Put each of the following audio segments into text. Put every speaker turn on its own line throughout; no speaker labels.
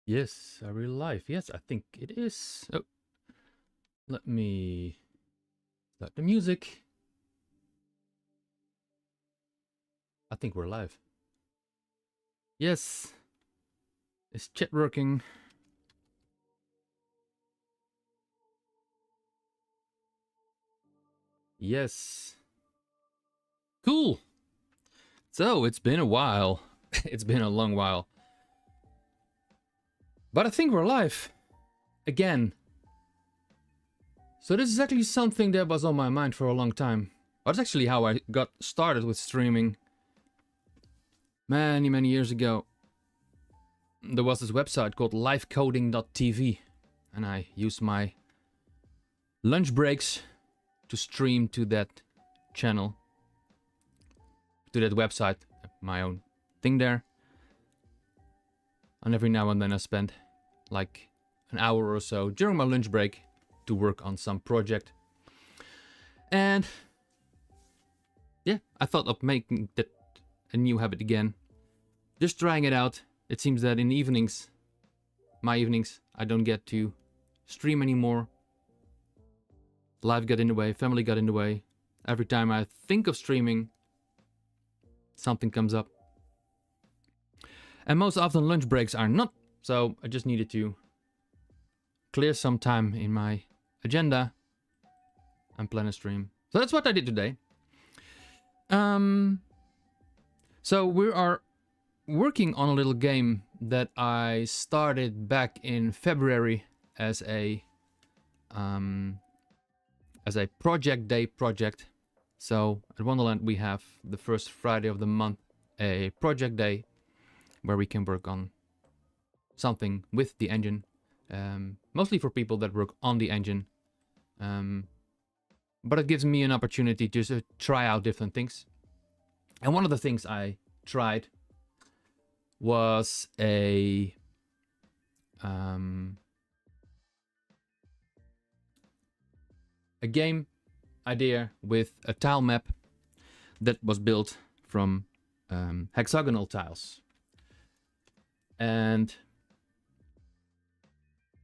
Yes, are we live? Yes, I think it is. Oh, let me start the music. I think we're live. Yes. Is chat working? Yes. Cool. So, it's been a while. It's been a long while. But I think we're live. Again. So this is actually something that was on my mind for a long time. That's actually how I got started with streaming. Many years ago. There was this website called livecoding.tv. And I used my lunch breaks to stream to that channel. To that website. My own thing there. And every now and then I spend like an hour or so during my lunch break to work on some project. And yeah, I thought of making that a new habit again. Just trying it out. It seems that in the evenings, my evenings, I don't get to stream anymore. Life got in the way, family got in the way. Every time I think of streaming, something comes up. And most often lunch breaks are not, so I just needed to clear some time in my agenda and plan a stream. So that's what I did today. So we are working on a little game that I started back in February as a project day project. So at Wonderland we have the first Friday of the month a project day where we can work on something with the engine, mostly for people that work on the engine. But it gives me an opportunity to try out different things. And one of the things I tried was a game idea with a tile map that was built from hexagonal tiles. And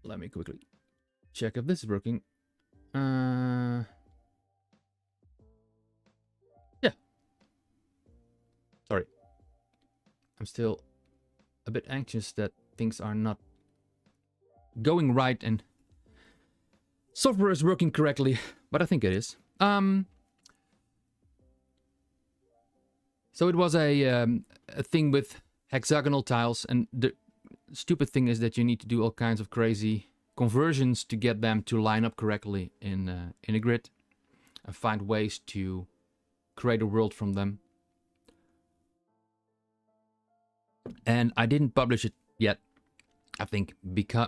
let me quickly check if this is working. Yeah. Sorry. I'm still a bit anxious that things are not going right and software is working correctly, but I think it is. So it was a thing with hexagonal tiles, and the stupid thing is that you need to do all kinds of crazy conversions to get them to line up correctly in a grid and find ways to create a world from them. And I didn't publish it yet, I think,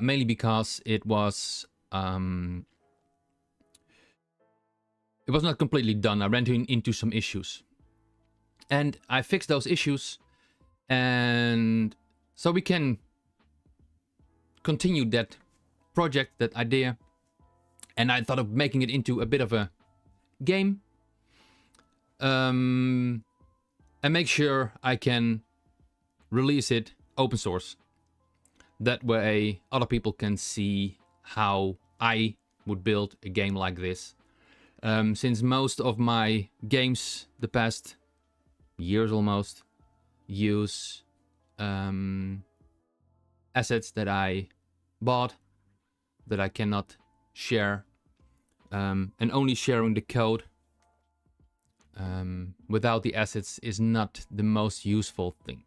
mainly because it was not completely done. I ran into some issues, and I fixed those issues, and so we can continue that project, that idea. And I thought of making it into a bit of a game, and make sure I can release it open source. That way other people can see how I would build a game like this. Since most of my games, the past years almost, use assets that I bought that I cannot share, and only sharing the code without the assets is not the most useful thing.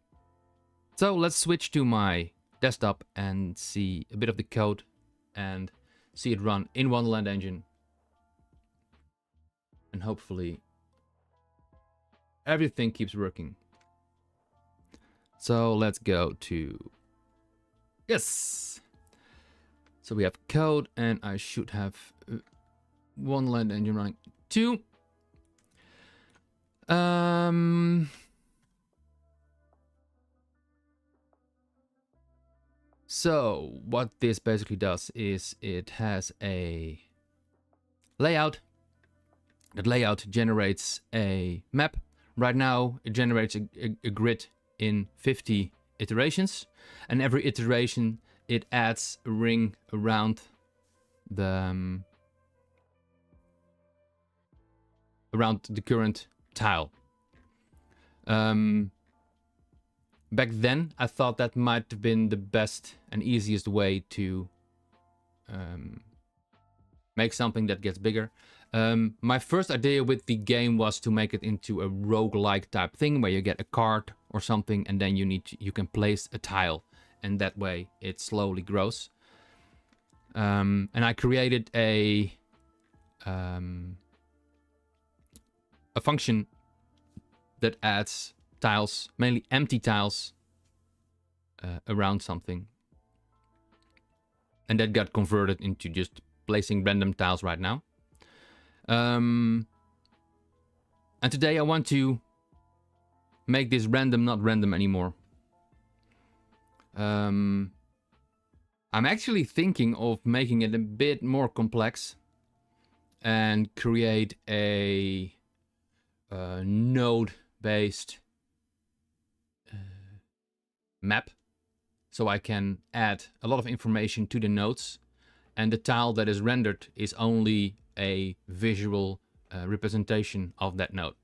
So let's switch to my desktop and see a bit of the code and see it run in Wonderland Engine. And hopefully everything keeps working. So let's go to... Yes! So we have code, and I should have Wonderland Engine running too. So what this basically does is it has a layout. That layout generates a map. Right now it generates a grid in 50 iterations, and every iteration it adds a ring around the current tile. Back then, I thought that might have been the best and easiest way to make something that gets bigger. My first idea with the game was to make it into a roguelike type thing where you get a card or something and then you can place a tile, and that way it slowly grows. And I created a function that adds tiles, mainly empty tiles, around something. And that got converted into just placing random tiles right now. And today I want to make this random not random anymore. I'm actually thinking of making it a bit more complex and create a node-based map, so I can add a lot of information to the nodes, and the tile that is rendered is only a visual representation of that node.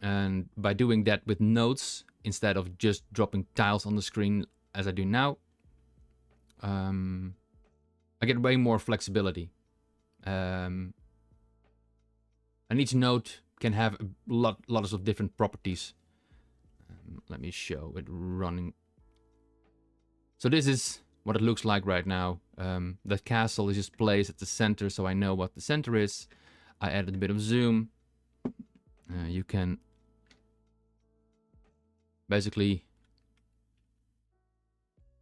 And by doing that with nodes instead of just dropping tiles on the screen as I do now, I get way more flexibility. And each node can have lots of different properties. Let me show it running. So this is what it looks like right now. That castle is just placed at the center, so I know what the center is. I added a bit of zoom. You can basically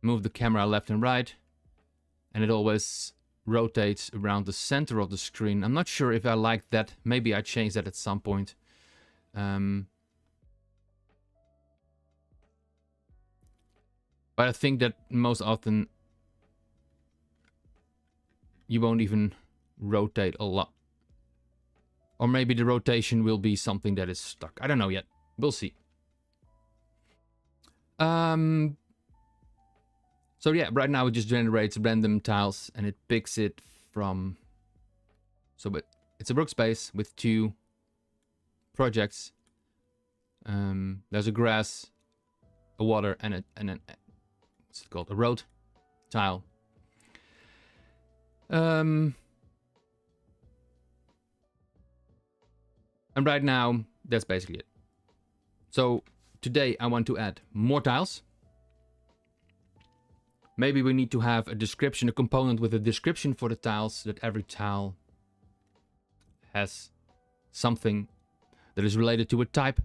move the camera left and right, and it always rotates around the center of the screen. I'm not sure if I like that. Maybe I change that at some point. But I think that most often you won't even rotate a lot. Or maybe the rotation will be something that is stuck. I don't know yet. We'll see. So yeah, right now it just generates random tiles and it picks it from... So but it's a workspace with two projects. There's a grass, a water, and an what's it called? A road tile. And right now, that's basically it. So today I want to add more tiles. Maybe we need to have a description, a component with a description for the tiles, that every tile has something that is related to a type.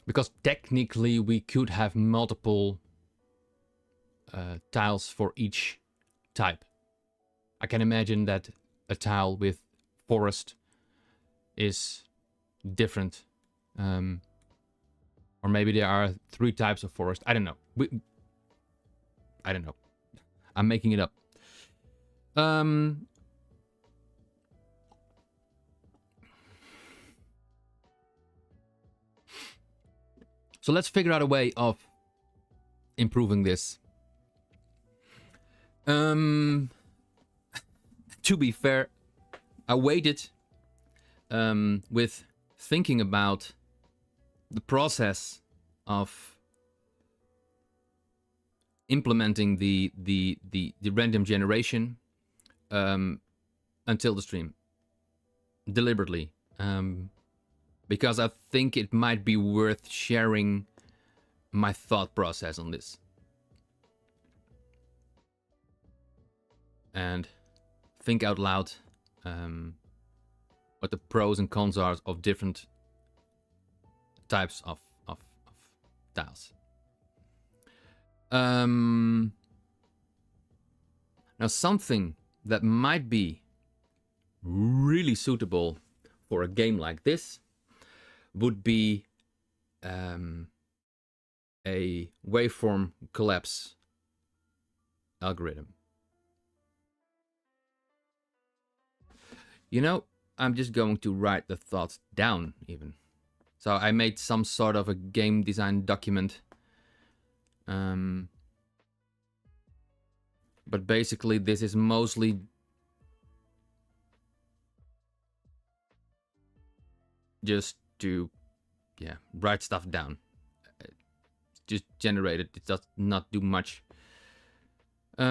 Because technically we could have multiple tiles for each type. I can imagine that a tile with forest is different. Or maybe there are 3 types of forest. I don't know. I don't know. I'm making it up. So let's figure out a way of improving this. To be fair, I waited with thinking about the process of implementing the random generation until the stream, deliberately, because I think it might be worth sharing my thought process on this. And think out loud what the pros and cons are of different types of tiles. Now something that might be really suitable for a game like this would be a waveform collapse algorithm. You know, I'm just going to write the thoughts down even. So I made some sort of a game design document. But basically this is mostly just to, yeah, write stuff down. Just generate it. It does not do much. I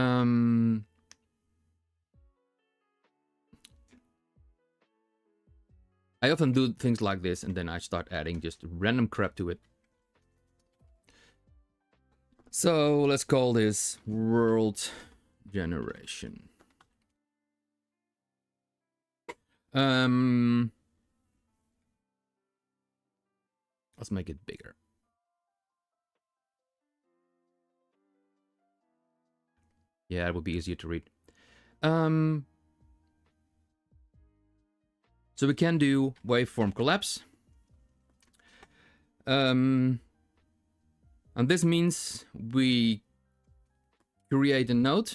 often do things like this and then I start adding just random crap to it. So let's call this world generation. Let's make it bigger. Yeah, it would be easier to read. So we can do waveform collapse. And this means we create a node.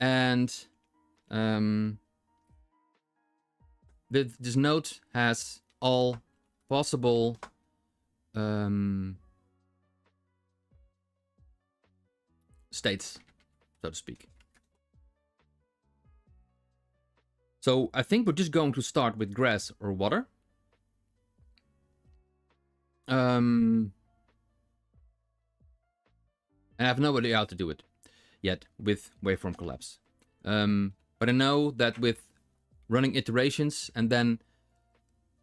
And this node has all possible states, so to speak. So I think we're just going to start with grass or water. And I have no idea how to do it yet with waveform collapse. But I know that with running iterations and then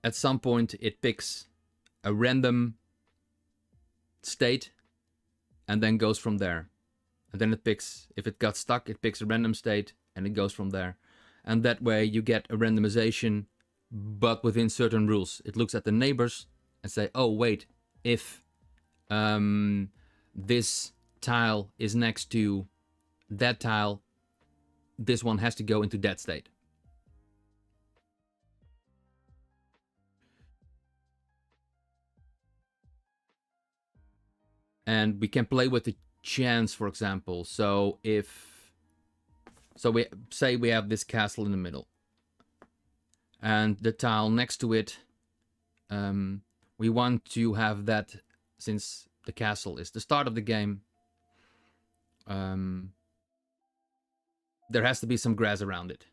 at some point it picks a random state and then goes from there. And then it picks, if it got stuck, it picks a random state and it goes from there. And that way you get a randomization, but within certain rules. It looks at the neighbors and say, oh wait, if this tile is next to that tile, this one has to go into that state. And we can play with the chance, for example. So we say we have this castle in the middle, and the tile next to it, we want to have that, since the castle is the start of the game, there has to be some grass around it.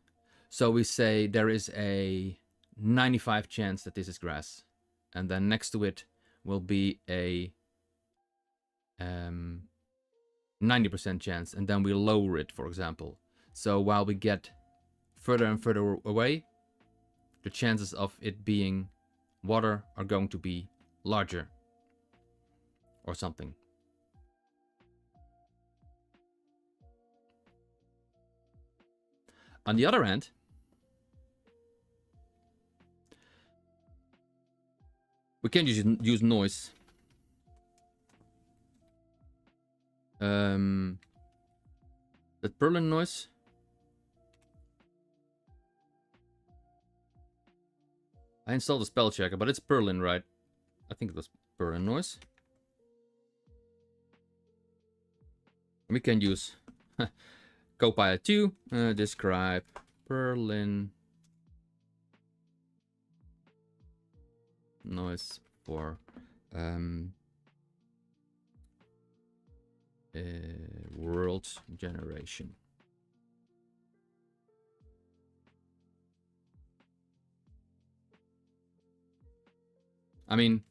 So we say there is a 95 chance that this is grass, and then next to it will be a 90% chance, and then we lower it, for example. So while we get further and further away, the chances of it being water are going to be larger or something. On the other hand, we can use noise. That perlin noise. I installed a spell checker, but it's perlin, right? I think it was perlin noise. We can use Copilot 2, describe perlin noise for world generation. I mean,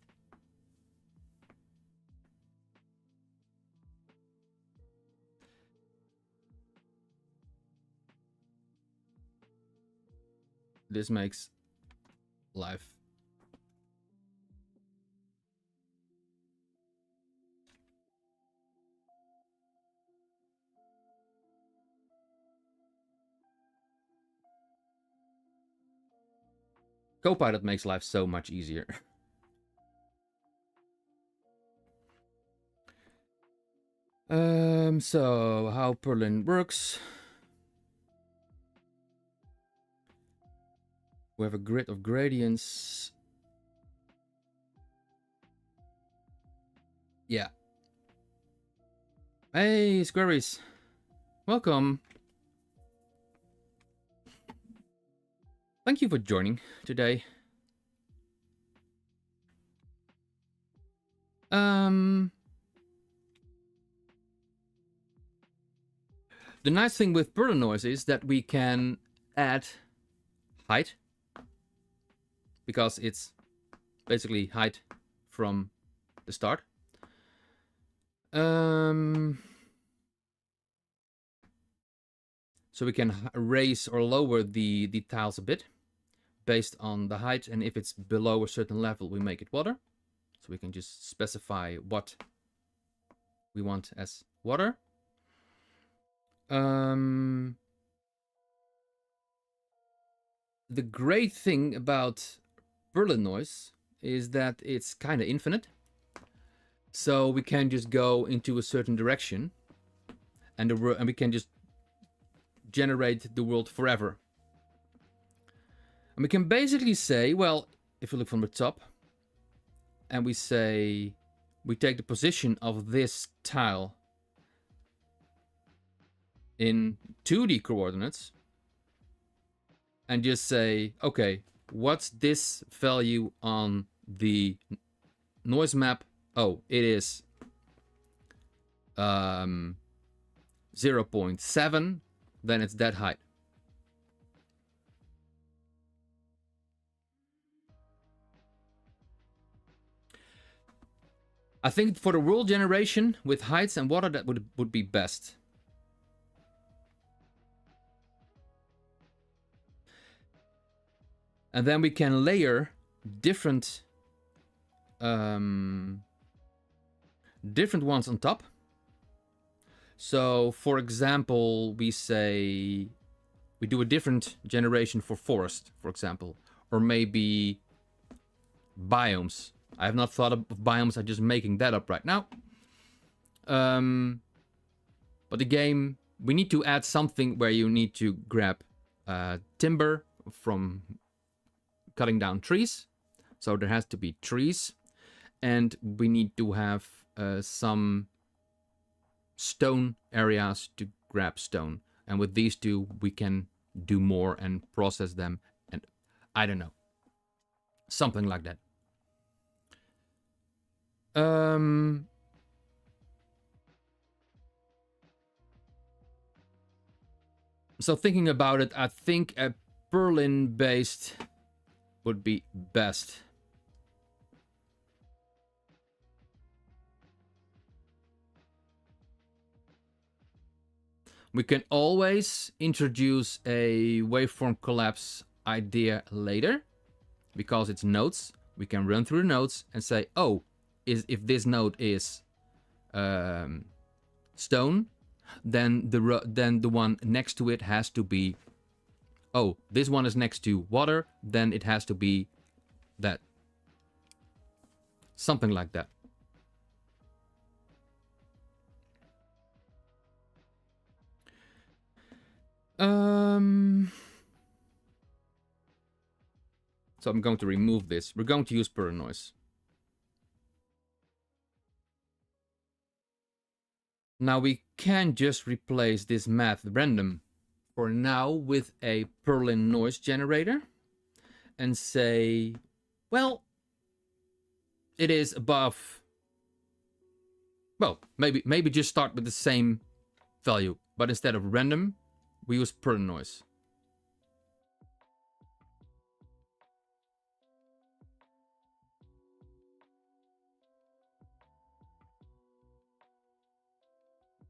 this makes life Copilot makes life so much easier. So how perlin works. We have a grid of gradients. Yeah. Hey, Squaries. Welcome. Thank you for joining today. The nice thing with perlin noise is that we can add height, because it's basically height from the start. So we can raise or lower the tiles a bit based on the height, and if it's below a certain level, we make it water. So we can just specify what we want as water. The great thing about perlin noise is that it's kind of infinite. So we can just go into a certain direction, and we can just generate the world forever. And we can basically say, well, if we look from the top, and we say, we take the position of this tile in 2D coordinates, and just say, okay, what's this value on the noise map? Oh, it is 0.7, then it's that height. I think for the world generation with heights and water, that would be best. And then we can layer different ones on top. So for example, we say we do a different generation for forest, for example, or maybe biomes. I have not thought of biomes, I'm just making that up right now. But the game, we need to add something where you need to grab timber from cutting down trees. So there has to be trees, and we need to have some stone areas to grab stone. And with these two, we can do more and process them, and I don't know, something like that. So thinking about it, I think a perlin based would be best. We can always introduce a waveform collapse idea later, because it's nodes. We can run through the nodes and say, oh, if this node is stone, then the one next to it has to be, oh, this one is next to water, then it has to be that. Something like that. So I'm going to remove this. We're going to use perlin noise. Now we can just replace this math random for now with a perlin noise generator and say, well, it is above. Well, maybe just start with the same value, but instead of random, we use perlin noise.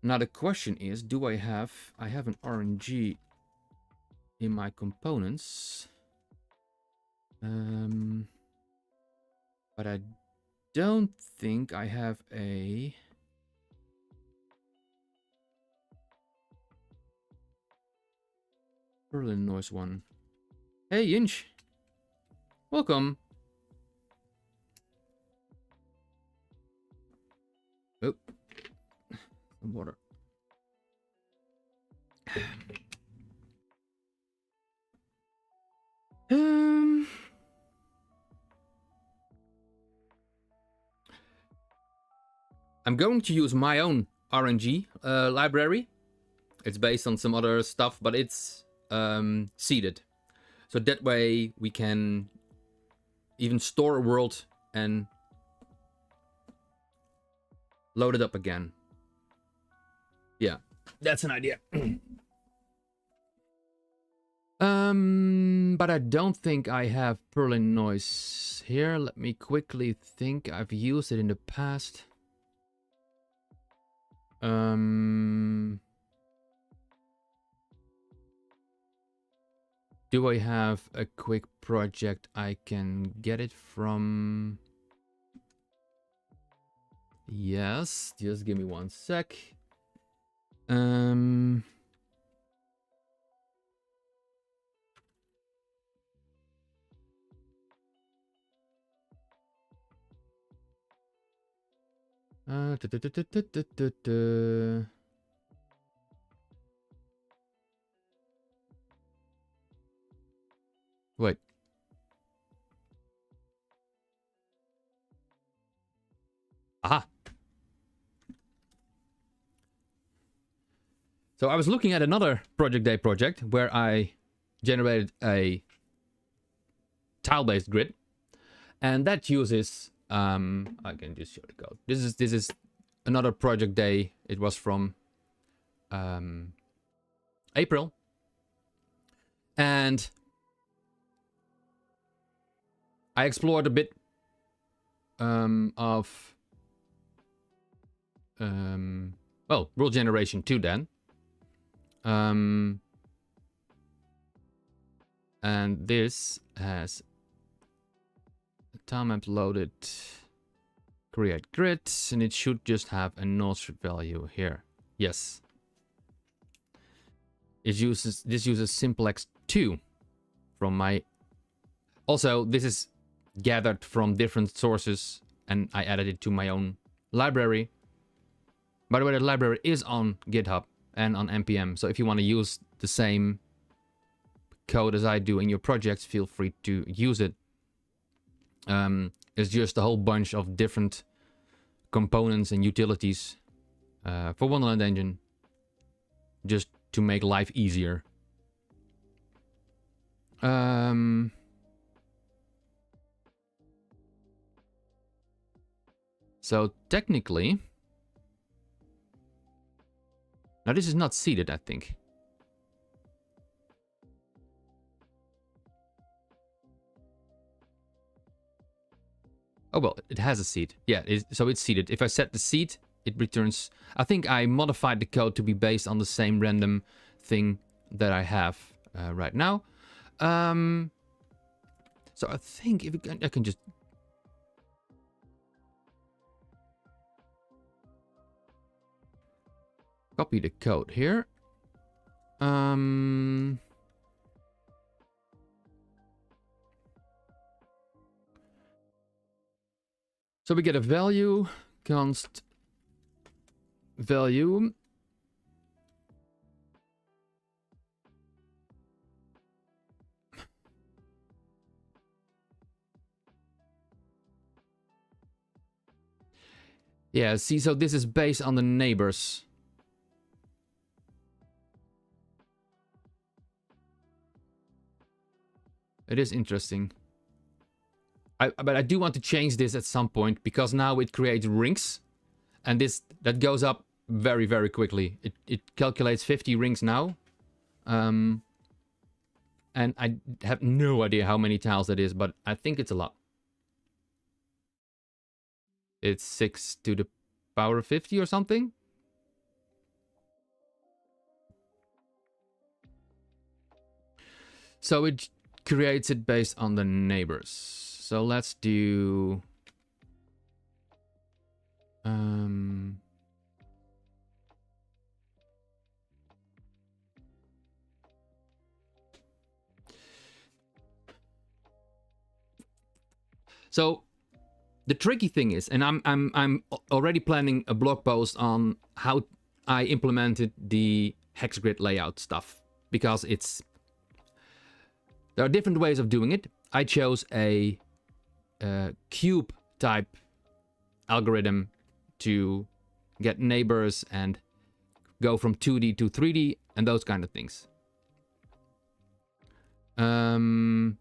Now the question is, do I have an RNG in my components? But I don't think I have a perlin noise one. Hey, Inch. Welcome. Oh. Some water. I'm going to use my own RNG library. It's based on some other stuff, but it's seeded. So that way we can even store a world and load it up again. Yeah. That's an idea. But I don't think I have perlin noise here. Let me quickly think. I've used it in the past. Do I have a quick project I can get it from? Yes, just give me one sec. Wait. Aha. So I was looking at another Project Day project where I generated a tile-based grid, and that uses I can just show the code. This is another Project Day. It was from April, and I explored a bit of well, rule generation 2 then. And this has a tile map loaded, create grid, and it should just have a node value here. Yes. This uses simplex 2 from my. Also, this is gathered from different sources, and I added it to my own library. By the way, the library is on GitHub and on npm, so if you want to use the same code as I do in your projects, feel free to use it. It's just a whole bunch of different components and utilities for Wonderland Engine, just to make life easier. So technically, now this is not seeded, I think. Oh, well, it has a seed. Yeah, so it's seeded. If I set the seed, it returns. I think I modified the code to be based on the same random thing that I have right now. So I think if I can just copy the code here. So we get a value, const value. Yeah, see, so this is based on the neighbors. It is interesting. But I do want to change this at some point, because now it creates rings, and that goes up very, very quickly. It calculates 50 rings now. And I have no idea how many tiles that is, but I think it's a lot. It's 6 to the power of 50 or something. So it creates it based on the neighbors. So let's do so the tricky thing is, and I'm already planning a blog post on how I implemented the hex grid layout stuff, because there are different ways of doing it. I chose a cube type algorithm to get neighbors and go from 2D to 3D and those kind of things. And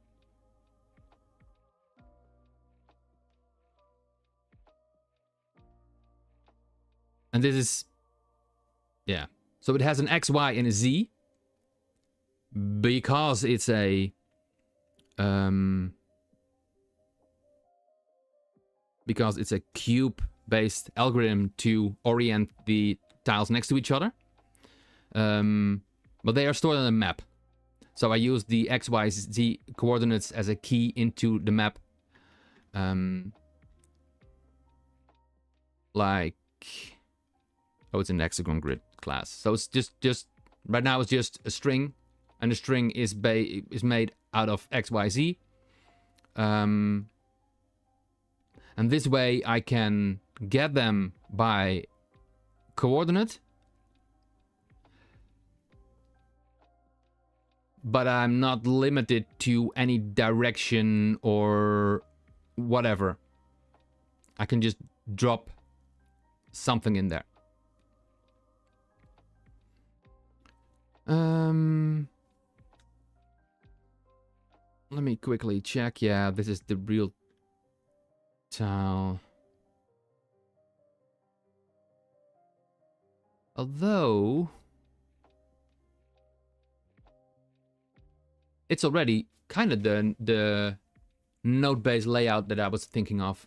this is, yeah, So it has an X, Y, and a Z. Because it's a cube-based algorithm to orient the tiles next to each other. But they are stored on a map. So I use the X, Y, Z coordinates as a key into the map. Like, oh, it's an hexagon grid class. So it's just right now it's just a string, and the string is made out of X, Y, Z. And this way I can get them by coordinate. But I'm not limited to any direction or whatever. I can just drop something in there. Let me quickly check. Yeah, this is the real tile. Although it's already kind of the node-based layout that I was thinking of.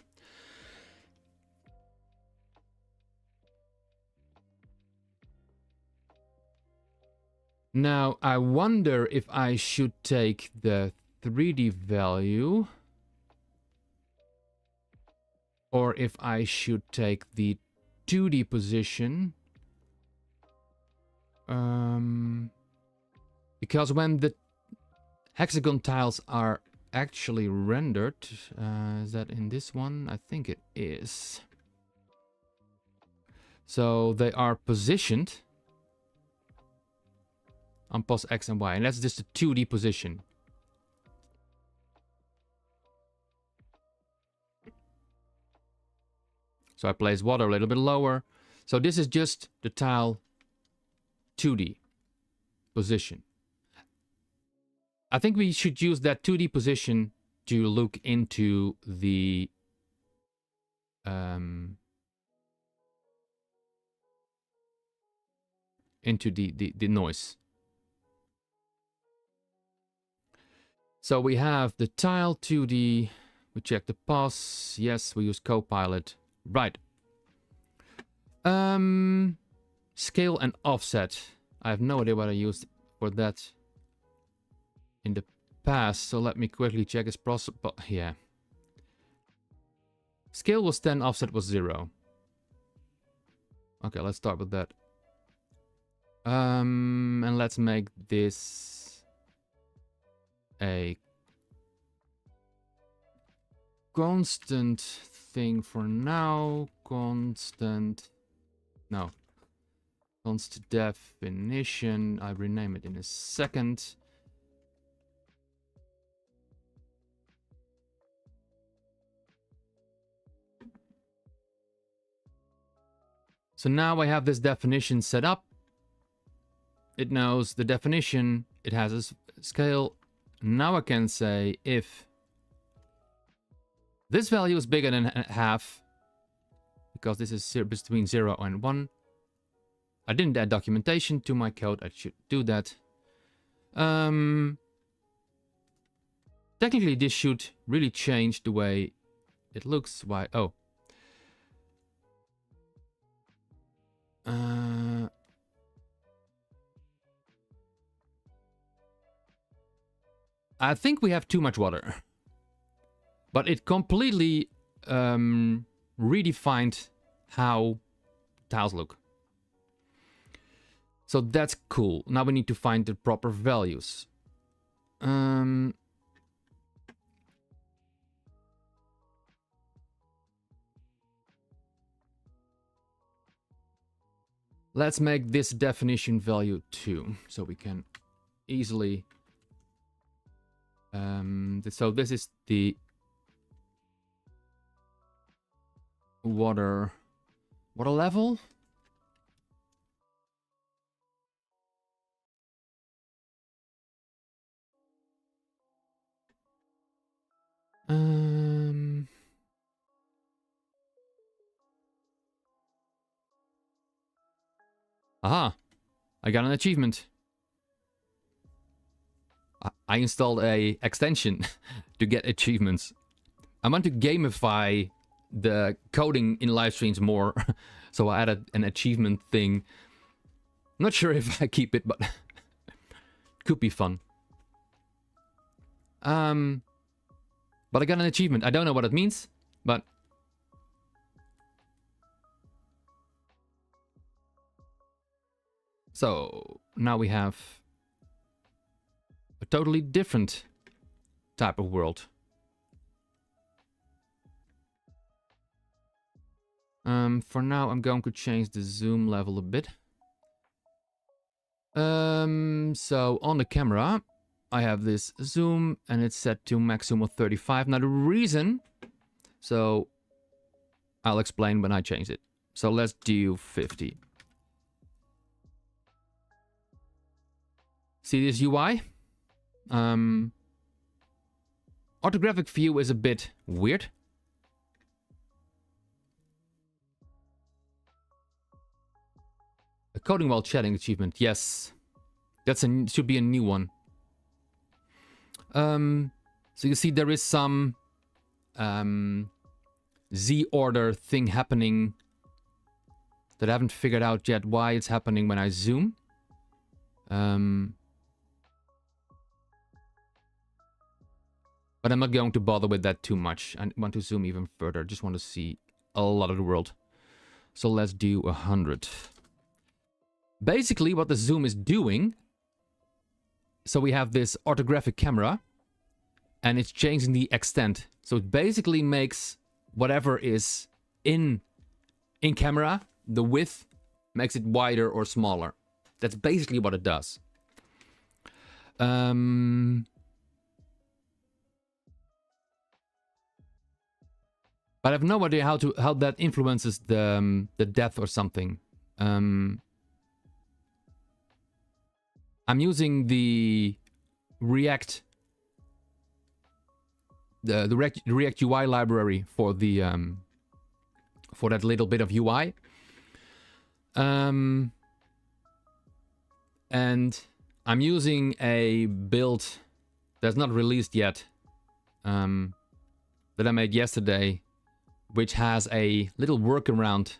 Now, I wonder if I should take the 3D value or if I should take the 2D position. Because when the hexagon tiles are actually rendered, is that in this one? I think it is. So they are positioned on pos X and Y, and that's just a 2D position. So I place water a little bit lower. So this is just the tile 2D position. I think we should use that 2D position to look into the noise. So we have the tile 2D. We check the pos. Yes, we use Copilot. Right. Scale and offset. I have no idea what I used for that in the past, so let me quickly check its process. Yeah. Scale was 10, offset was 0. Okay, let's start with that. And let's make this a constant thing for now. Constant definition. I'll rename it in a second. So now I have this definition set up. It knows the definition. It has a scale. Now I can say if this value is bigger than half, because this is between 0 and 1. I didn't add documentation to my code. I should do that. Technically, this should really change the way it looks. Why? Oh. I think we have too much water. But it completely redefined how tiles look. So that's cool. Now we need to find the proper values. Let's make this definition value 2, so we can easily... so this is the water level. Aha. I got an achievement. I installed a extension to get achievements. I want to gamify the coding in live streams more. So I added an achievement thing. I'm not sure if I keep it, but could be fun. But I got an achievement. I don't know what it means, but so now we have a totally different type of world. For now, I'm going to change the zoom level a bit. So on the camera, I have this zoom and it's set to maximum of 35. Now the reason, so I'll explain when I change it. So let's do 50. See this UI? Orthographic view is a bit weird. A coding while chatting achievement, yes. That's should be a new one. So you see there is some Z order thing happening that I haven't figured out yet why it's happening when I zoom. But I'm not going to bother with that too much. I want to zoom even further. Just want to see a lot of the world. So let's do 100. Basically what the zoom is doing, so we have this orthographic camera and it's changing the extent. So it basically makes whatever is in camera, the width, makes it wider or smaller. That's basically what it does. But I have no idea how that influences the depth or something. I'm using the React React UI library for the for that little bit of UI. And I'm using a build that's not released yet, that I made yesterday, which has a little workaround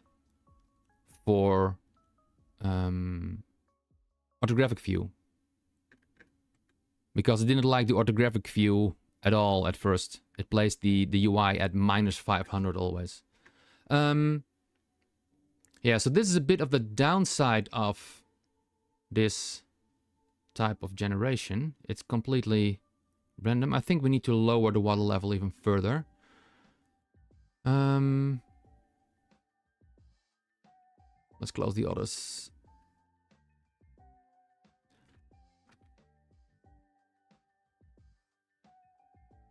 for orthographic view. Because I didn't like the orthographic view at all at first. It placed the UI at -500 always. Yeah, so this is a bit of the downside of this type of generation. It's completely random. I think we need to lower the water level even further. Let's close the others.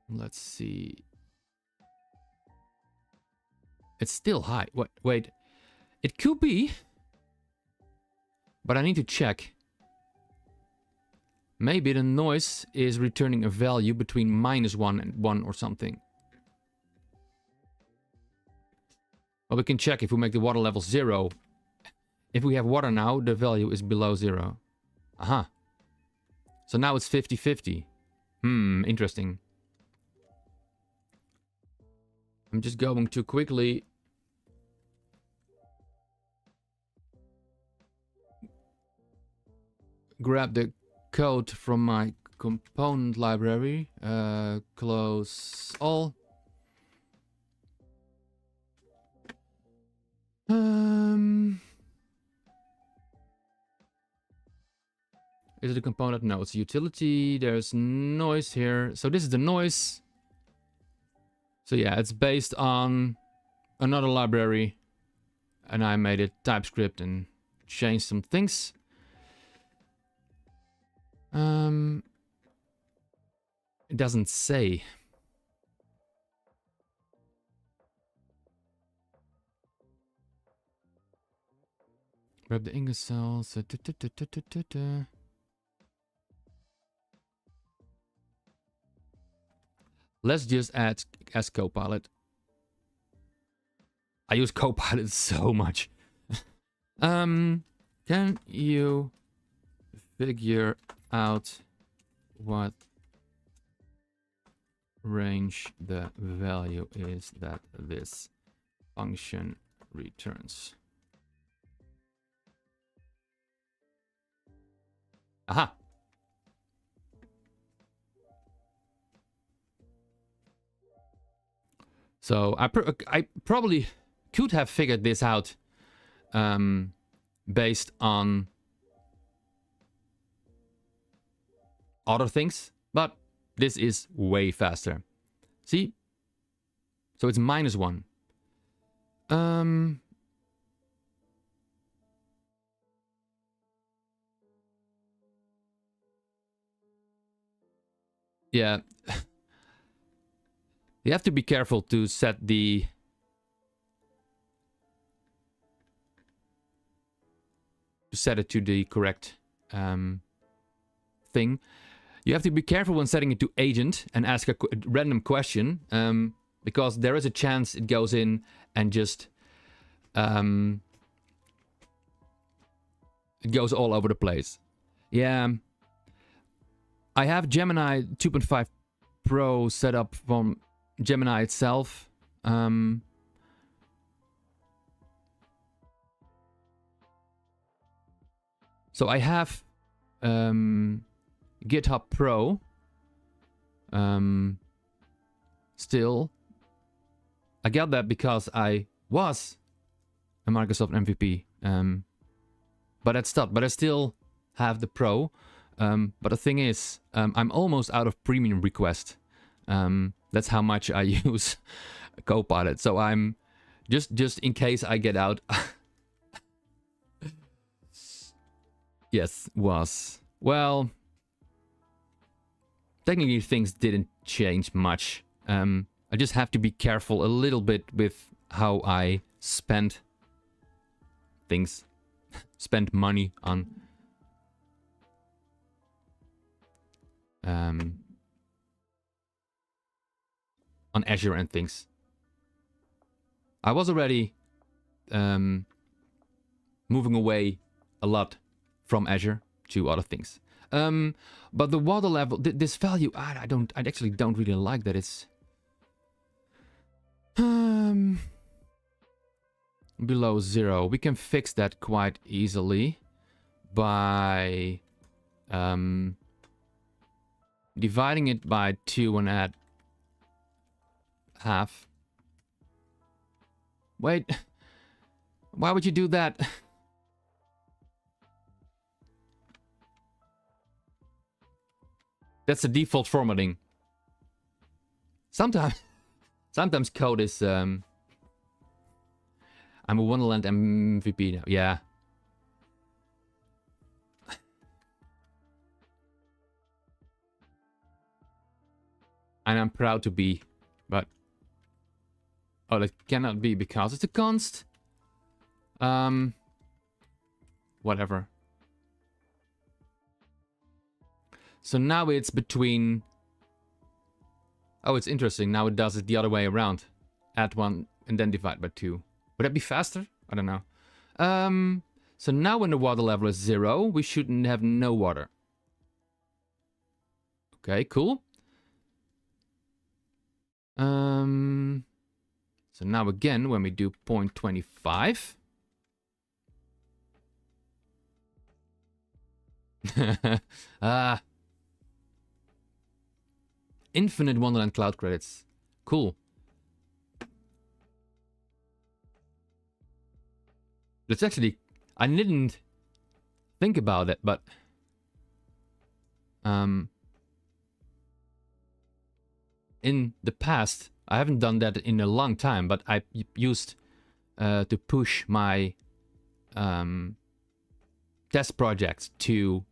Let's see. It's still high. Wait. It could be. But I need to check. Maybe the noise is returning a value between -1 and 1 or something. Well, we can check if we make the water level 0. If we have water now, the value is below 0. Aha. So now it's 50-50. Interesting. I'm just going to quickly grab the code from my component library. Close all. Is it a component? No, it's a utility. There's noise here. So this is the noise. So yeah, it's based on another library. And I made it TypeScript and changed some things. It doesn't say. Grab the English cells. Let's just add as Copilot. I use Copilot so much. Can you figure out what range the value is that this function returns. Aha. So I probably could have figured this out based on other things, but this is way faster. See? So it's -1. Yeah. You have to be careful to set the... to set it to the correct thing. You have to be careful when setting it to agent and ask a random question, because there is a chance it goes in and just it goes all over the place. Yeah, I have Gemini 2.5 Pro set up from Gemini itself. So I have GitHub Pro still. I got that because I was a Microsoft MVP, but that stopped. But I still have the Pro. But the thing is, I'm almost out of premium request. That's how much I use Copilot. So I'm just in case I get out. Yes, was. Well, technically things didn't change much. I just have to be careful a little bit with how I spend things. Spend money on Azure and things. I was already moving away a lot from Azure to other things. But the water level, this value, I actually don't really like that it's below 0. We can fix that quite easily by dividing it by 2 and add half. Wait, why would you do that? That's the default formatting. Sometimes code is I'm a Wonderland MVP now. Yeah. And I'm proud to be, but oh, that cannot be because it's a const. Whatever. So now it's between... Oh, it's interesting. Now it does it the other way around. Add 1 and then divide by 2. Would that be faster? I don't know. So now when the water level is 0, we shouldn't have no water. Okay, cool. So now again, when we do 0.25... Infinite Wonderland Cloud credits. Cool. That's actually... I didn't think about it, but... in the past, I haven't done that in a long time, but I used to push my test projects to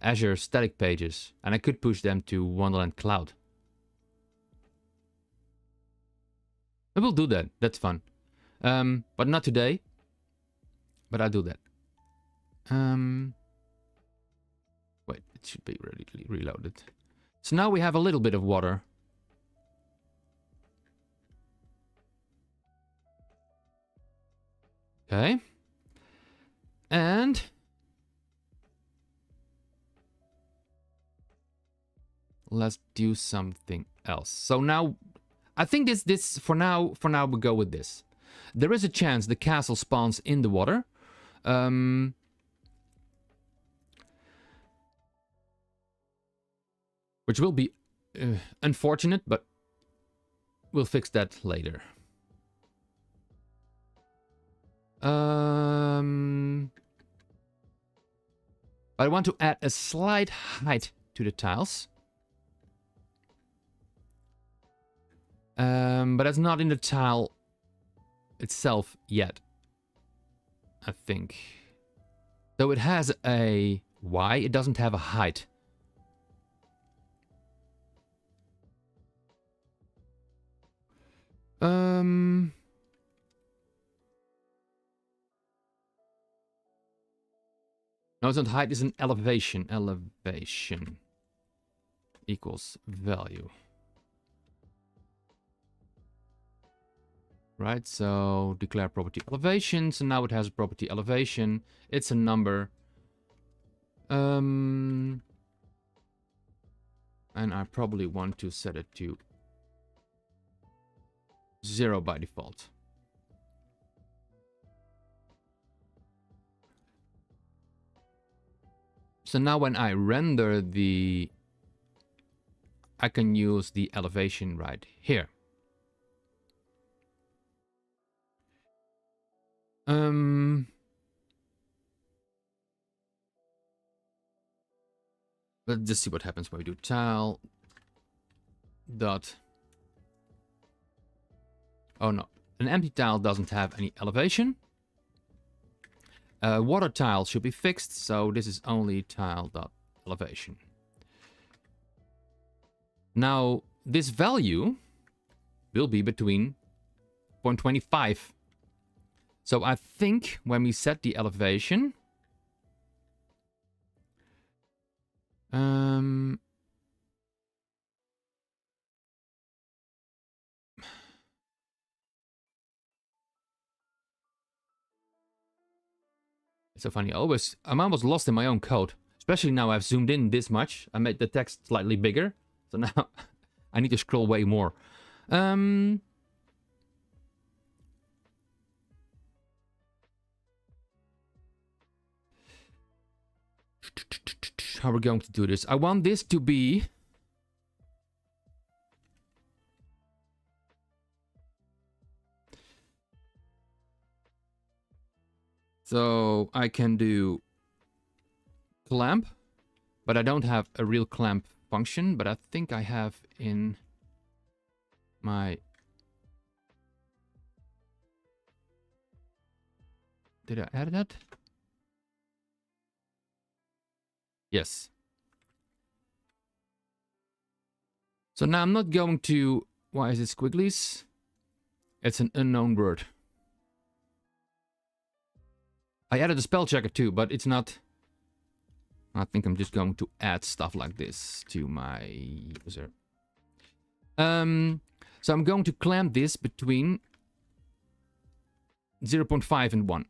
Azure static pages, and I could push them to Wonderland Cloud. I will do that. That's fun. But not today. But I'll do that. Wait, it should be reloaded. So now we have a little bit of water. Okay. And let's do something else. So now, I think this for now we'll go with this. There is a chance the castle spawns in the water. Which will be unfortunate, but we'll fix that later. But I want to add a slight height to the tiles. But that's not in the tile itself yet, I think. Though it has a Y, it doesn't have a height. No, it's not height, it's an elevation. Elevation equals value. Right, so declare property elevation. So now it has property elevation. It's a number. And I probably want to set it to 0 by default. So now when I render I can use the elevation right here. Let's just see what happens when we do tile dot. Oh no, an empty tile doesn't have any elevation. Water tile should be fixed, so this is only tile dot elevation. Now this value will be between 0.25. So I think when we set the elevation, it's so funny. I'm almost lost in my own code. Especially now I've zoomed in this much. I made the text slightly bigger. So now I need to scroll way more. How we're going to do this? I want this to be so I can do clamp, but I don't have a real clamp function, but I think I have in my... Did I add that? Yes. So now I'm not going to... Why is it squigglies? It's an unknown word. I added a spell checker too, but it's not... I think I'm just going to add stuff like this to my user. So I'm going to clamp this between 0.5 and 1.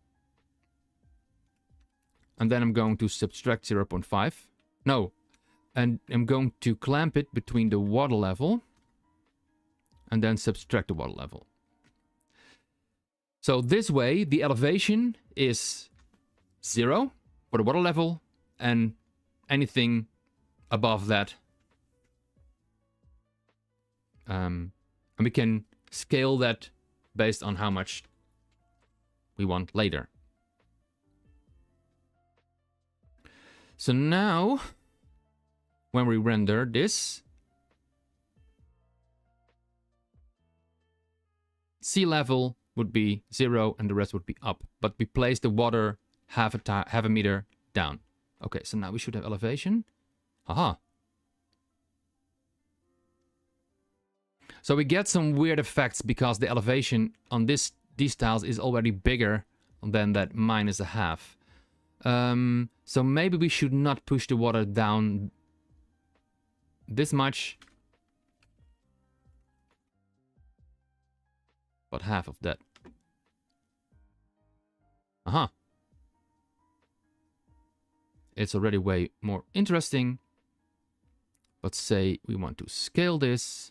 And then I'm going to subtract 0.5. No. And I'm going to clamp it between the water level. And then subtract the water level. So this way, the elevation is 0 for the water level. And anything above that. And we can scale that based on how much we want later. So now, when we render this, sea level would be 0 and the rest would be up. But we place the water half a meter down. Okay, so now we should have elevation. Haha. So we get some weird effects because the elevation on these tiles is already bigger than that -0.5. So maybe we should not push the water down this much. But half of that. Aha. It's already way more interesting. Let's say we want to scale this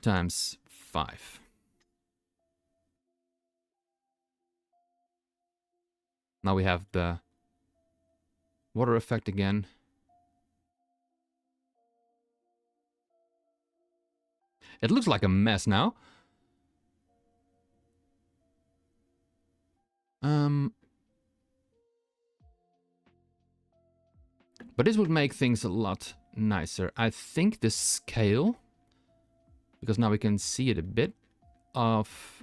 times 5. Now we have the water effect again. It looks like a mess now. But this would make things a lot nicer. I think the scale, because now we can see it a bit, of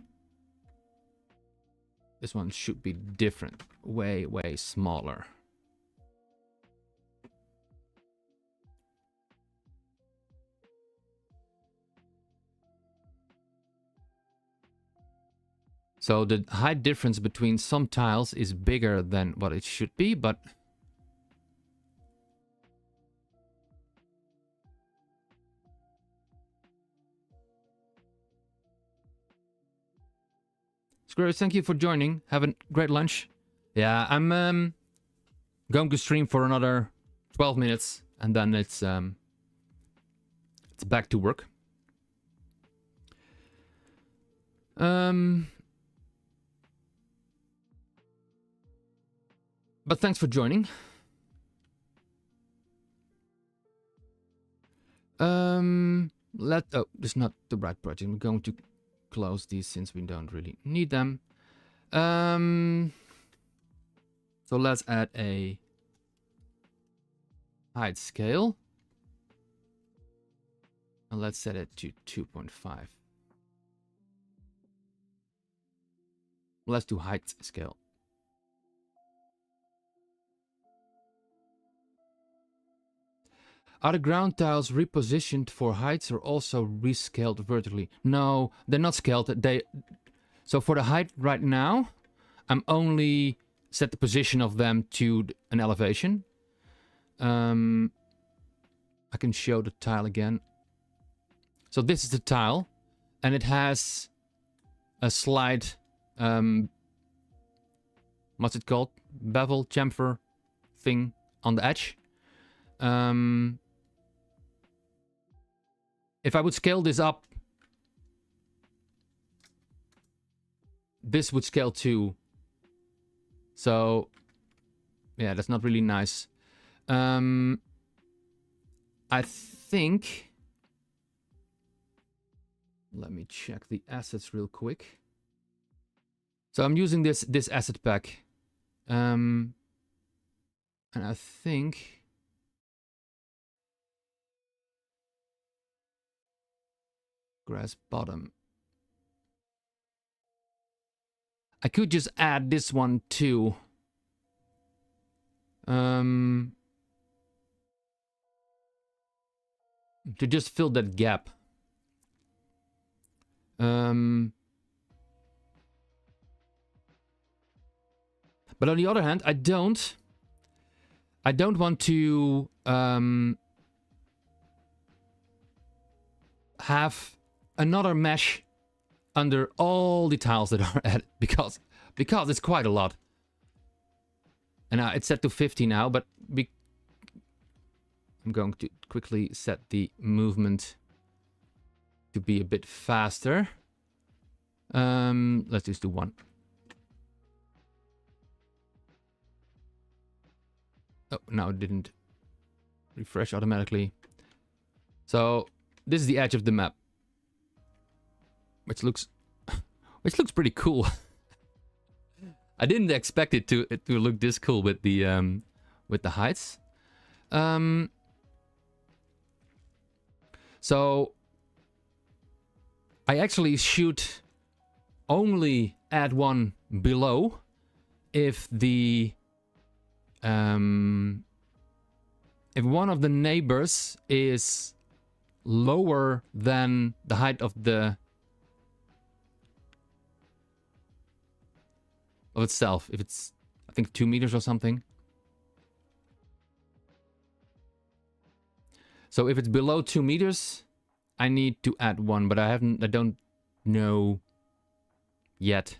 this one should be different. Way, way smaller. So the height difference between some tiles is bigger than what it should be, but Screws, thank you for joining. Have a great lunch. Yeah, I'm going to stream for another 12 minutes and then it's back to work. But thanks for joining. Oh, this is not the right project. I'm going to close these since we don't really need them. So let's add a height scale. And let's set it to 2.5. Let's do height scale. Are the ground tiles repositioned for heights or also rescaled vertically? No, they're not scaled. So for the height right now, I'm only set the position of them to an elevation. I can show the tile again. So this is the tile, and it has a slight, what's it called? Bevel, chamfer thing on the edge. If I would scale this up, this would scale too. So, yeah, that's not really nice. I think... Let me check the assets real quick. So I'm using this asset pack. And I think... Grass bottom. I could just add this one too. To just fill that gap. But on the other hand, I don't want to have another mesh under all the tiles that are added because it's quite a lot. And it's set to 50 now, but I'm going to quickly set the movement to be a bit faster. Let's just do 1. Oh, no, it didn't refresh automatically. So this is the edge of the map, which looks pretty cool. I didn't expect it to look this cool with the heights. So I actually should only add one below if one of the neighbors is lower than the height of itself. If it's, I think, 2 meters or something. So if it's below 2 meters, I need to add one, but I don't know yet.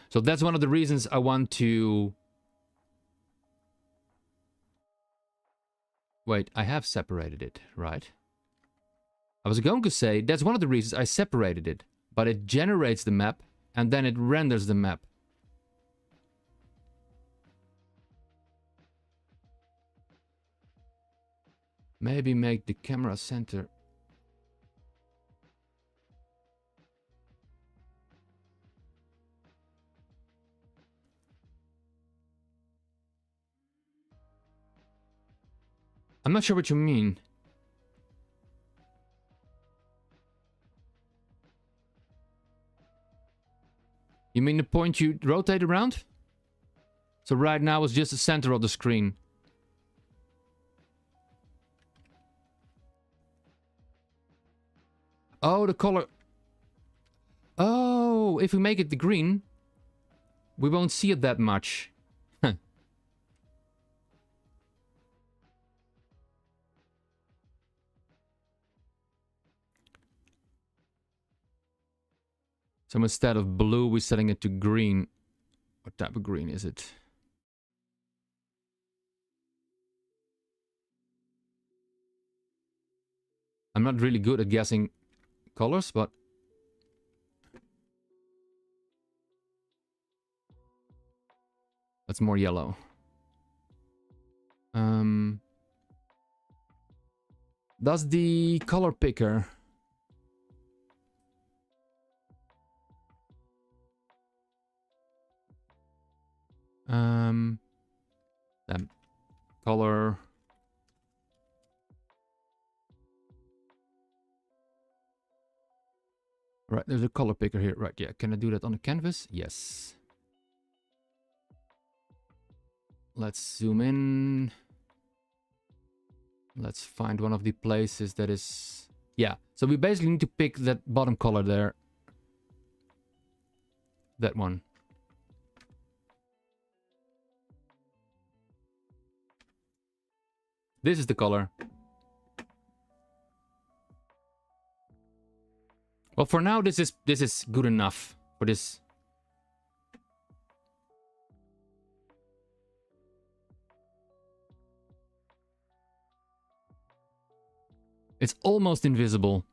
So that's one of the reasons I want to Wait, I have separated it, right? I was going to say, that's one of the reasons I separated it. But it generates the map, and then it renders the map. Maybe make the camera center. I'm not sure what you mean. You mean the point you rotate around? So right now it's just the center of the screen. Oh, the color. Oh, if we make it the green, we won't see it that much. Huh. So instead of blue, we're setting it to green. What type of green is it? I'm not really good at guessing colors, but that's more yellow. Does the color picker that color right, there's a color picker here. Right, yeah. Can I do that on the canvas? Yes. Let's zoom in. Let's find one of the places that is... Yeah, so we basically need to pick that bottom color there. That one. This is the color. Well, for now, this is good enough for this. It's almost invisible.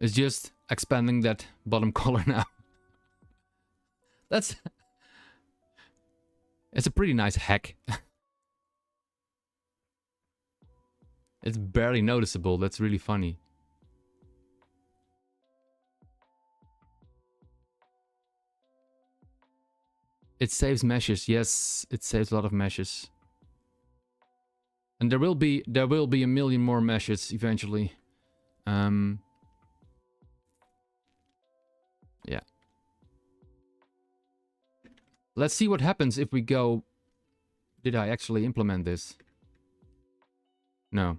It's just expanding that bottom color now. That's... It's a pretty nice hack. It's barely noticeable. That's really funny. It saves meshes. Yes, it saves a lot of meshes. And there will be a million more meshes eventually. Yeah. Let's see what happens if we go... Did I actually implement this? No.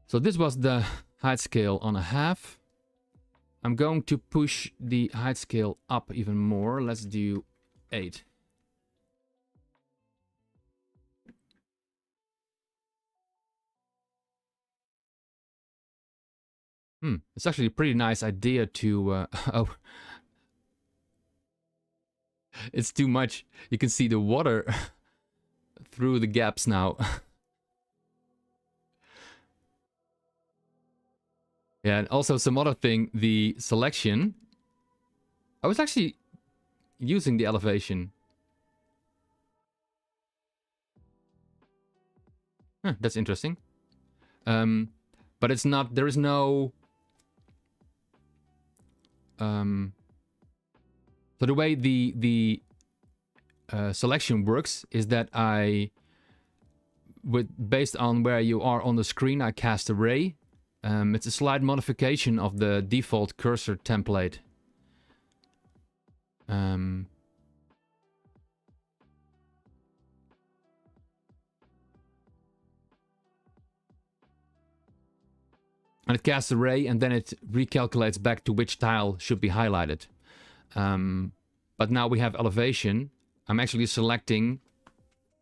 So this was the height scale on a half. I'm going to push the height scale up even more. Let's do 8. It's actually a pretty nice idea to... oh. It's too much. You can see the water through the gaps now. Yeah, and also some other thing, the selection. I was actually using the elevation. Huh, that's interesting. But it's not, there is no... So the way the selection works is that based on where you are on the screen, I cast a ray. It's a slight modification of the default cursor template. And it casts a ray, and then it recalculates back to which tile should be highlighted. But now we have elevation. I'm actually selecting...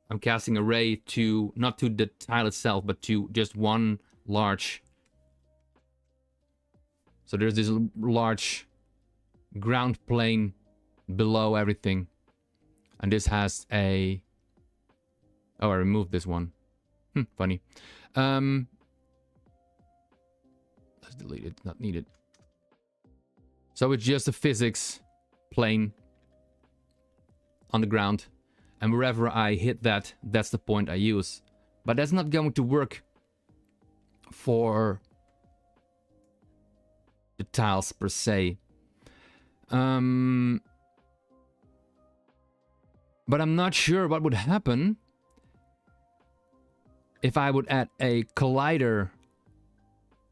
I'm casting a ray to... Not to the tile itself, but to just one large... So there's this large ground plane below everything. And this has a... Oh, I removed this one. Funny. Let's delete it, not needed. So it's just a physics plane on the ground. And wherever I hit that, that's the point I use. But that's not going to work for the tiles per se. But I'm not sure what would happen if I would add a collider,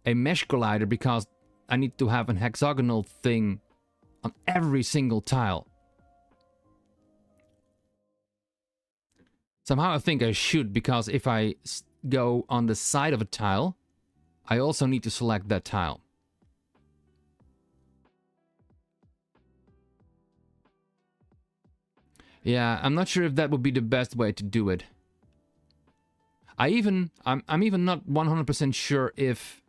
a mesh collider, because I need to have an hexagonal thing on every single tile. Somehow I think I should, because if I go on the side of a tile, I also need to select that tile. Yeah, I'm not sure if that would be the best way to do it. I'm even not 100% sure if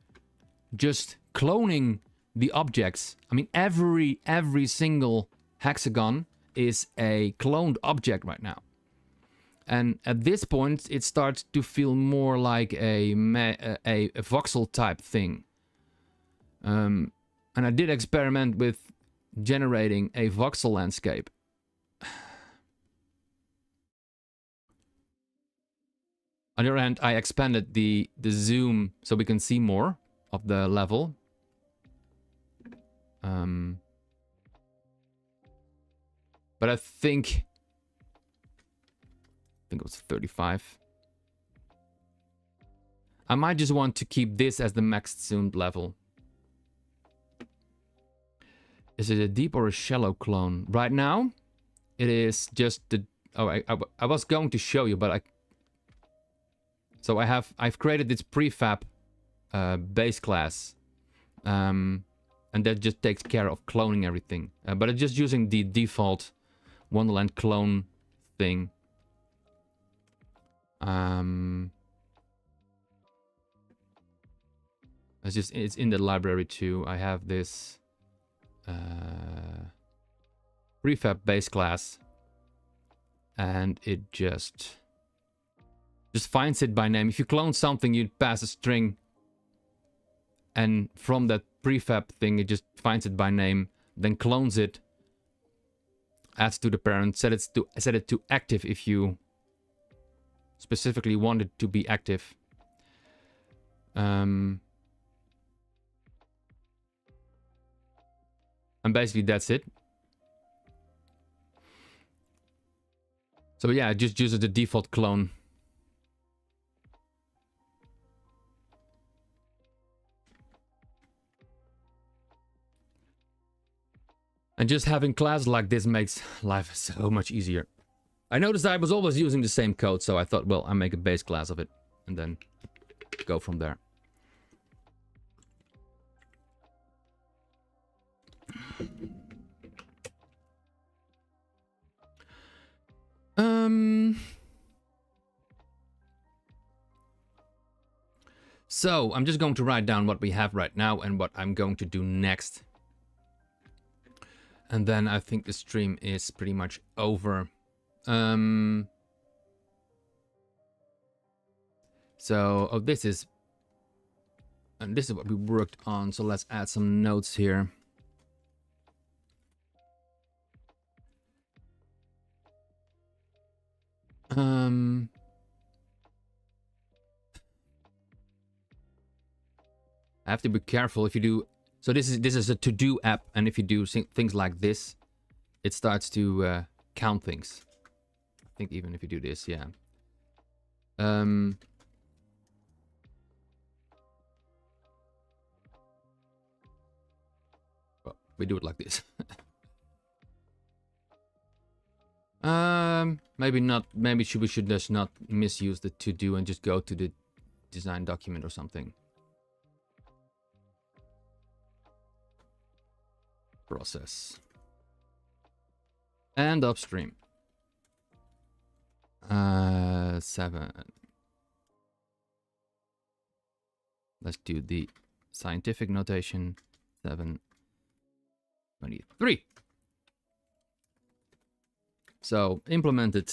just cloning the objects. I mean, every single hexagon is a cloned object right now. And at this point, it starts to feel more like a voxel type thing. And I did experiment with generating a voxel landscape. On the other hand, I expanded the zoom so we can see more of the level. But I think it was 35. I might just want to keep this as the max zoomed level. Is it a deep or a shallow clone? Right now, it is just the... Oh, I was going to show you, but So I've created this prefab base class. And that just takes care of cloning everything. But it's just using the default Wonderland clone thing. It's in the library too. I have this prefab base class, and it just finds it by name. If you clone something, you pass a string, and from that prefab thing, it just finds it by name, then clones it, adds to the parent, set it to active if you specifically want it to be active. And basically that's it. So yeah, it just uses the default clone. And just having classes like this makes life so much easier. I noticed I was always using the same code, so I thought, well, I'll make a base class of it and then go from there. So I'm just going to write down what we have right now and what I'm going to do next. And then I think the stream is pretty much over. So, this is what we worked on. So let's add some notes here. I have to be careful if you do. So this is a to-do app, and if you do things like this, it starts to count things. I think even if you do this, yeah. Well, we do it like this. Maybe not. Maybe we should just not misuse the to-do and just go to the design document or something. Process. And upstream. 7. Let's do the scientific notation. 7. 23. So implemented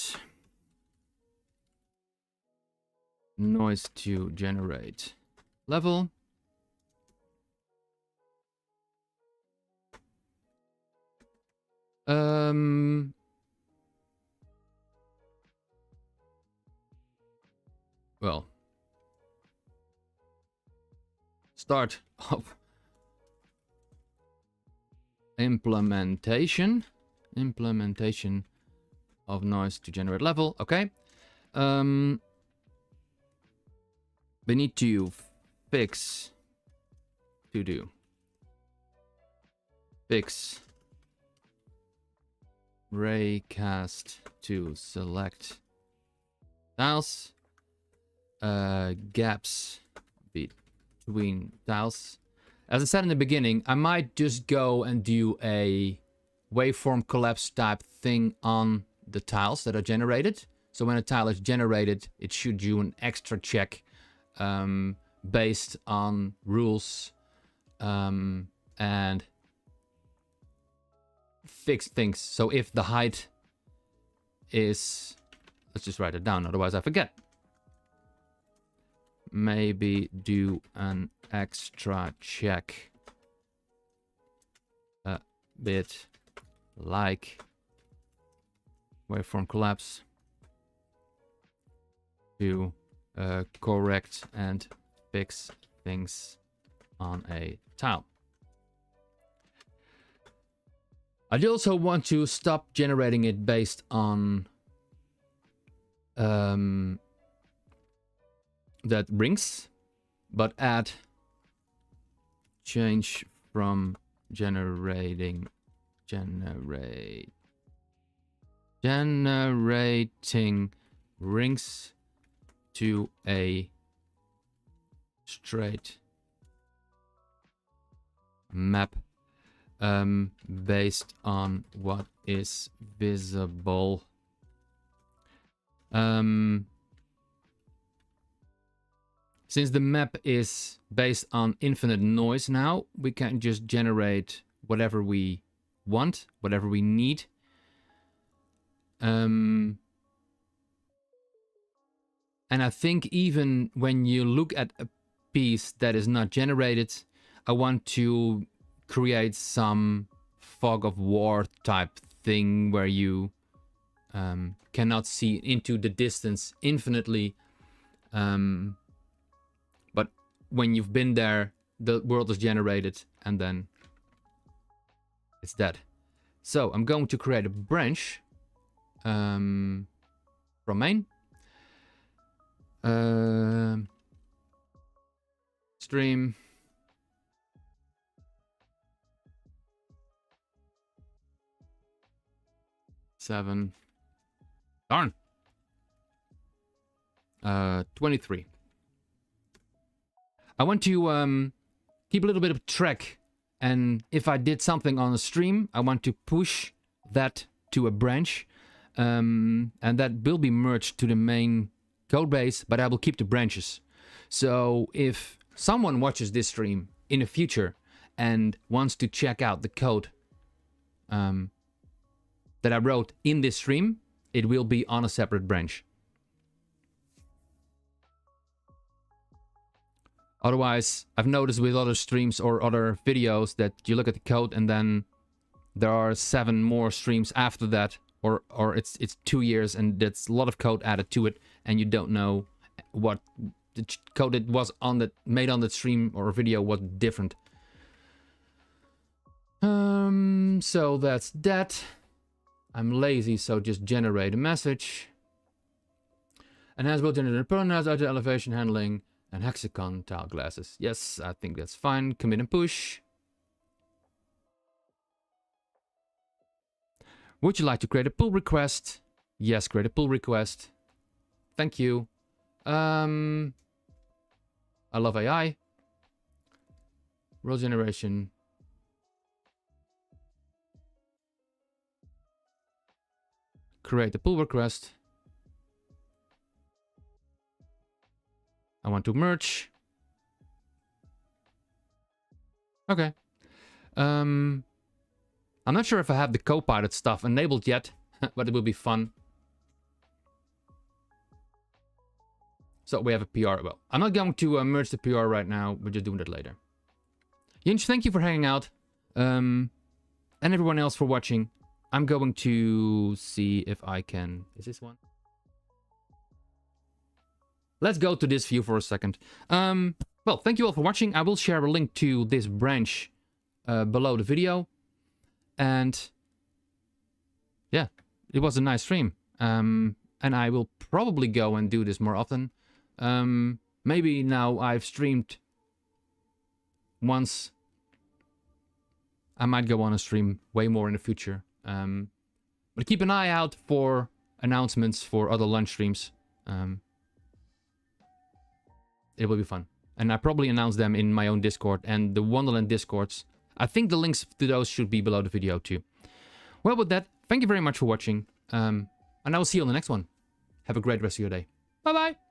noise to generate level. Well, start of implementation of noise to generate level. Okay. We need to fix raycast to select tiles, gaps between tiles. As I said in the beginning, I might just go and do a waveform collapse type thing on the tiles that are generated. So when a tile is generated, it should do an extra check based on rules and fix things. So if the height is, let's just write it down, otherwise I forget. Maybe do an extra check a bit like waveform collapse to correct and fix things on a tile. I also want to stop generating it based on that rings, but add change from generating rings to a straight map based on what is visible. Since the map is based on infinite noise now, we can just generate whatever we want, whatever we need. And I think even when you look at a piece that is not generated, I want to create some fog of war type thing where you cannot see into the distance infinitely. But when you've been there, the world is generated and then it's dead. So I'm going to create a branch from main. Stream. Seven. Darn. 23. I want to keep a little bit of track, and if I did something on a stream, I want to push that to a branch, and that will be merged to the main code base, but I will keep the branches. So if someone watches this stream in the future and wants to check out the code that I wrote in this stream, it will be on a separate branch. Otherwise, I've noticed with other streams or other videos that you look at the code and then there are 7 more streams after that, or it's 2 years and there's a lot of code added to it, and you don't know what the code that was on that made on that stream or video was different. So that's that. I'm lazy, so just generate a message. And as will generate a perlin outer elevation handling and hexagon tile glasses. Yes, I think that's fine. Commit and push. Would you like to create a pull request? Yes, create a pull request. Thank you. I love AI. Role generation. Create a pull request. I want to merge. Okay. I'm not sure if I have the Copilot stuff enabled yet, but it will be fun. So we have a PR. Well, I'm not going to merge the PR right now. We're just doing that later. Yinch, thank you for hanging out. And everyone else for watching. I'm going to see if I can... Is this one? Let's go to this view for a second. Well, thank you all for watching. I will share a link to this branch below the video. And yeah, it was a nice stream. And I will probably go and do this more often. Maybe now I've streamed once. I might go on a stream way more in the future. But keep an eye out for announcements for other lunch streams. It will be fun. And I probably announce them in my own Discord and the Wonderland Discords. I think the links to those should be below the video too. Well, with that, thank you very much for watching. And I will see you on the next one. Have a great rest of your day. Bye-bye.